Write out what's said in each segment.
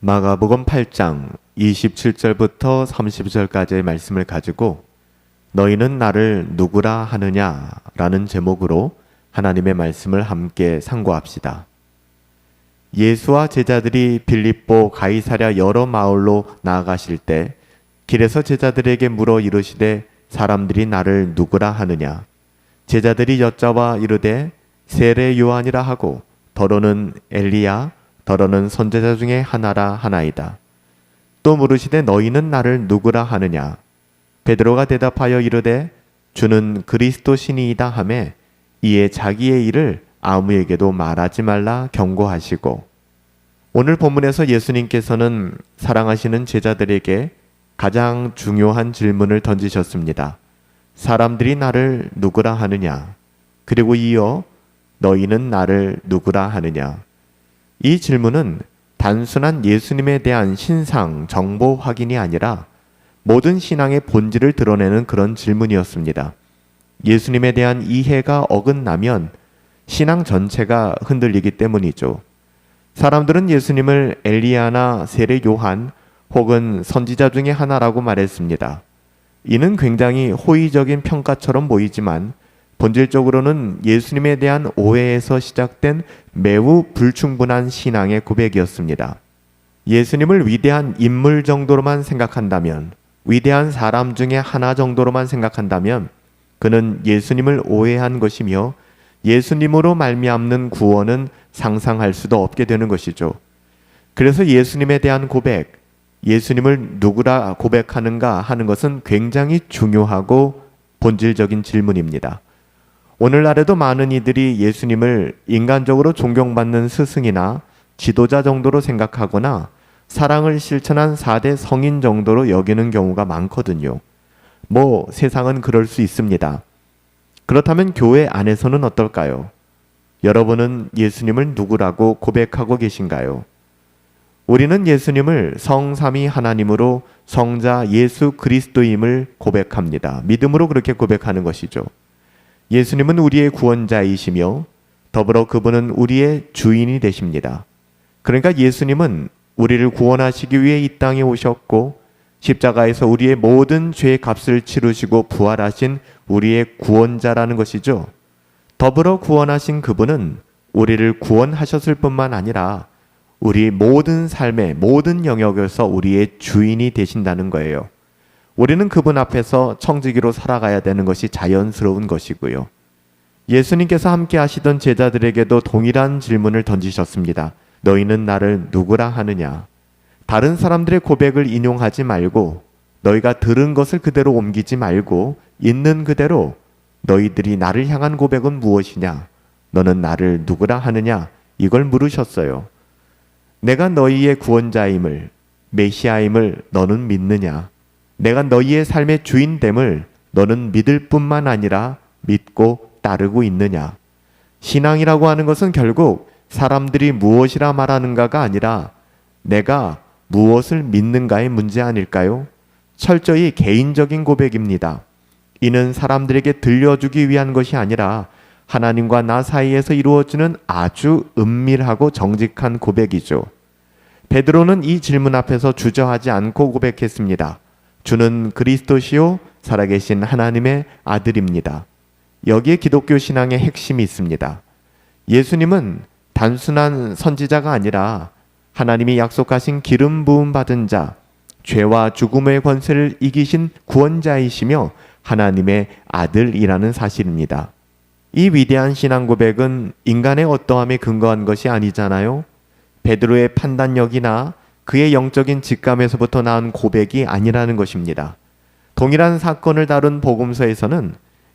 마가복음 8장 27절부터 30절까지의 말씀을 가지고 너희는 나를 누구라 하느냐 라는 제목으로 하나님의 말씀을 함께 상고합시다. 예수와 제자들이 빌립보 가이사랴 여러 마을로 나아가실 때 길에서 제자들에게 물어 이르시되 사람들이 나를 누구라 하느냐. 제자들이 여짜와 이르되 세례 요한이라 하고 더러는 엘리야 더러는 선지자 중에 하나라 하나이다. 또 물으시되 너희는 나를 누구라 하느냐. 베드로가 대답하여 이르되 주는 그리스도 신이이다 하매 이에 자기의 일을 아무에게도 말하지 말라 경고하시고, 오늘 본문에서 예수님께서는 사랑하시는 제자들에게 가장 중요한 질문을 던지셨습니다. 사람들이 나를 누구라 하느냐, 그리고 이어 너희는 나를 누구라 하느냐. 이 질문은 단순한 예수님에 대한 신상, 정보 확인이 아니라 모든 신앙의 본질을 드러내는 그런 질문이었습니다. 예수님에 대한 이해가 어긋나면 신앙 전체가 흔들리기 때문이죠. 사람들은 예수님을 엘리야나 세례 요한 혹은 선지자 중에 하나라고 말했습니다. 이는 굉장히 호의적인 평가처럼 보이지만 본질적으로는 예수님에 대한 오해에서 시작된 매우 불충분한 신앙의 고백이었습니다. 예수님을 위대한 인물 정도로만 생각한다면, 위대한 사람 중에 하나 정도로만 생각한다면 그는 예수님을 오해한 것이며 예수님으로 말미암는 구원은 상상할 수도 없게 되는 것이죠. 그래서 예수님에 대한 고백, 예수님을 누구라 고백하는가 하는 것은 굉장히 중요하고 본질적인 질문입니다. 오늘날에도 많은 이들이 예수님을 인간적으로 존경받는 스승이나 지도자 정도로 생각하거나 사랑을 실천한 4대 성인 정도로 여기는 경우가 많거든요. 세상은 그럴 수 있습니다. 그렇다면 교회 안에서는 어떨까요? 여러분은 예수님을 누구라고 고백하고 계신가요? 우리는 예수님을 성삼위 하나님으로 성자 예수 그리스도임을 고백합니다. 믿음으로 그렇게 고백하는 것이죠. 예수님은 우리의 구원자이시며 더불어 그분은 우리의 주인이 되십니다. 그러니까 예수님은 우리를 구원하시기 위해 이 땅에 오셨고 십자가에서 우리의 모든 죄의 값을 치르시고 부활하신 우리의 구원자라는 것이죠. 더불어 구원하신 그분은 우리를 구원하셨을 뿐만 아니라 우리 모든 삶의 모든 영역에서 우리의 주인이 되신다는 거예요. 우리는 그분 앞에서 청지기로 살아가야 되는 것이 자연스러운 것이고요. 예수님께서 함께 하시던 제자들에게도 동일한 질문을 던지셨습니다. 너희는 나를 누구라 하느냐. 다른 사람들의 고백을 인용하지 말고 너희가 들은 것을 그대로 옮기지 말고 있는 그대로 너희들이 나를 향한 고백은 무엇이냐? 너는 나를 누구라 하느냐? 이걸 물으셨어요. 내가 너희의 구원자임을, 메시아임을 너는 믿느냐? 내가 너희의 삶의 주인됨을 너는 믿을 뿐만 아니라 믿고 따르고 있느냐? 신앙이라고 하는 것은 결국 사람들이 무엇이라 말하는가가 아니라 내가 무엇을 믿는가의 문제 아닐까요? 철저히 개인적인 고백입니다. 이는 사람들에게 들려주기 위한 것이 아니라 하나님과 나 사이에서 이루어지는 아주 은밀하고 정직한 고백이죠. 베드로는 이 질문 앞에서 주저하지 않고 고백했습니다. 주는 그리스도시요 살아계신 하나님의 아들입니다. 여기에 기독교 신앙의 핵심이 있습니다. 예수님은 단순한 선지자가 아니라 하나님이 약속하신 기름 부음 받은 자, 죄와 죽음의 권세를 이기신 구원자이시며 하나님의 아들이라는 사실입니다. 이 위대한 신앙 고백은 인간의 어떠함에 근거한 것이 아니잖아요. 베드로의 판단력이나 그의 영적인 직감에서부터 나온 고백이 아니라는 것입니다. 동일한 사건을 다룬 복음서에서는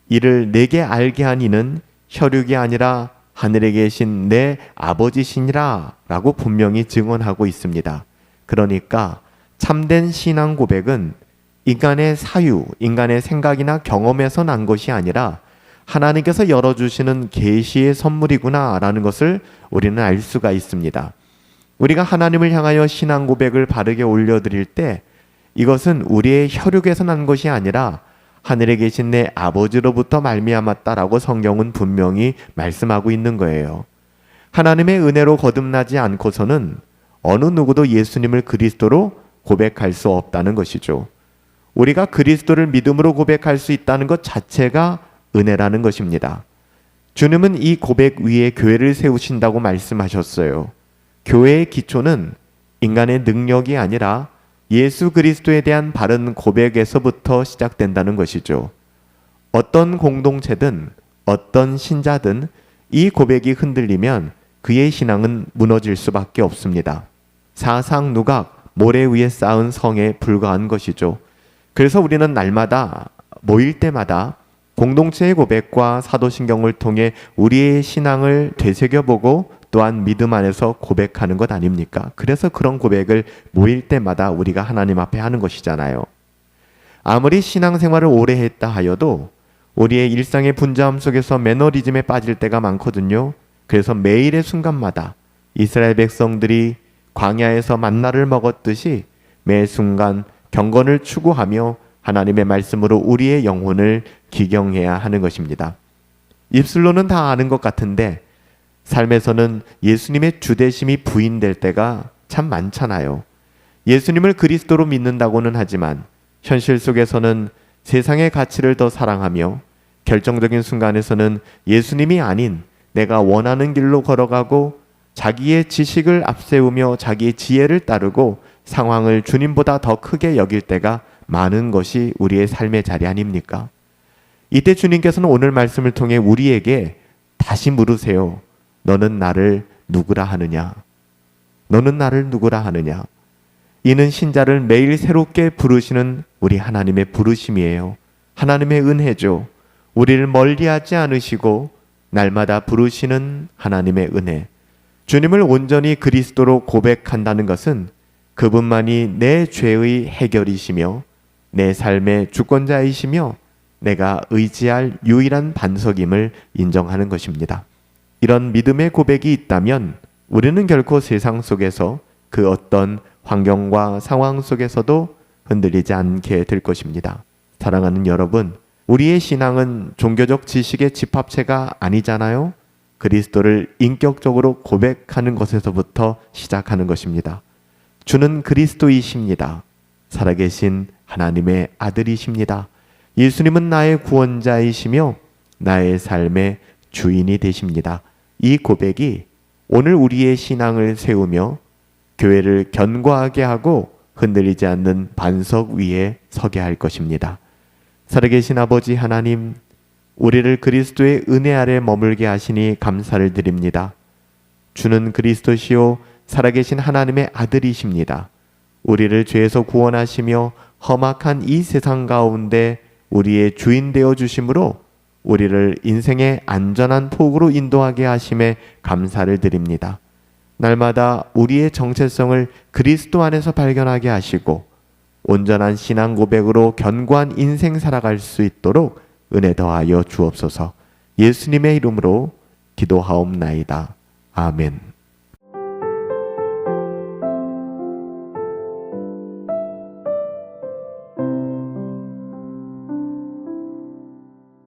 이를 내게 알게 한 이는 혈육이 아니라 하늘에 계신 내 아버지시니라 라고 분명히 증언하고 있습니다. 그러니까 참된 신앙 고백은 인간의 사유, 인간의 생각이나 경험에서 난 것이 아니라 하나님께서 열어주시는 계시의 선물이구나 라는 것을 우리는 알 수가 있습니다. 우리가 하나님을 향하여 신앙 고백을 바르게 올려드릴 때 이것은 우리의 혈육에서 난 것이 아니라 하늘에 계신 내 아버지로부터 말미암았다라고 성경은 분명히 말씀하고 있는 거예요. 하나님의 은혜로 거듭나지 않고서는 어느 누구도 예수님을 그리스도로 고백할 수 없다는 것이죠. 우리가 그리스도를 믿음으로 고백할 수 있다는 것 자체가 은혜라는 것입니다. 주님은 이 고백 위에 교회를 세우신다고 말씀하셨어요. 교회의 기초는 인간의 능력이 아니라 예수 그리스도에 대한 바른 고백에서부터 시작된다는 것이죠. 어떤 공동체든 어떤 신자든 이 고백이 흔들리면 그의 신앙은 무너질 수밖에 없습니다. 사상 누각, 모래 위에 쌓은 성에 불과한 것이죠. 그래서 우리는 날마다 모일 때마다 공동체의 고백과 사도신경을 통해 우리의 신앙을 되새겨보고 또한 믿음 안에서 고백하는 것 아닙니까? 그래서 그런 고백을 모일 때마다 우리가 하나님 앞에 하는 것이잖아요. 아무리 신앙생활을 오래 했다 하여도 우리의 일상의 분주함 속에서 매너리즘에 빠질 때가 많거든요. 그래서 매일의 순간마다 이스라엘 백성들이 광야에서 만나를 먹었듯이 매 순간 경건을 추구하며 하나님의 말씀으로 우리의 영혼을 기경해야 하는 것입니다. 입술로는 다 아는 것 같은데 삶에서는 예수님의 주되심이 부인될 때가 참 많잖아요. 예수님을 그리스도로 믿는다고는 하지만 현실 속에서는 세상의 가치를 더 사랑하며 결정적인 순간에서는 예수님이 아닌 내가 원하는 길로 걸어가고 자기의 지식을 앞세우며 자기의 지혜를 따르고 상황을 주님보다 더 크게 여길 때가 많은 것이 우리의 삶의 자리 아닙니까? 이때 주님께서는 오늘 말씀을 통해 우리에게 다시 물으세요. 너는 나를 누구라 하느냐? 너는 나를 누구라 하느냐? 이는 신자를 매일 새롭게 부르시는 우리 하나님의 부르심이에요. 하나님의 은혜죠. 우리를 멀리하지 않으시고 날마다 부르시는 하나님의 은혜. 주님을 온전히 그리스도로 고백한다는 것은 그분만이 내 죄의 해결이시며 내 삶의 주권자이시며 내가 의지할 유일한 반석임을 인정하는 것입니다. 이런 믿음의 고백이 있다면 우리는 결코 세상 속에서 그 어떤 환경과 상황 속에서도 흔들리지 않게 될 것입니다. 사랑하는 여러분, 우리의 신앙은 종교적 지식의 집합체가 아니잖아요. 그리스도를 인격적으로 고백하는 것에서부터 시작하는 것입니다. 주는 그리스도이십니다. 살아계신 하나님의 아들이십니다. 예수님은 나의 구원자이시며 나의 삶의 주인이 되십니다. 이 고백이 오늘 우리의 신앙을 세우며 교회를 견고하게 하고 흔들리지 않는 반석 위에 서게 할 것입니다. 살아계신 아버지 하나님, 우리를 그리스도의 은혜 아래 머물게 하시니 감사를 드립니다. 주는 그리스도시요 살아계신 하나님의 아들이십니다. 우리를 죄에서 구원하시며 험악한 이 세상 가운데 우리의 주인 되어 주심으로 우리를 인생의 안전한 폭으로 인도하게 하심에 감사를 드립니다. 날마다 우리의 정체성을 그리스도 안에서 발견하게 하시고 온전한 신앙 고백으로 견고한 인생 살아갈 수 있도록 은혜 더하여 주옵소서. 예수님의 이름으로 기도하옵나이다. 아멘.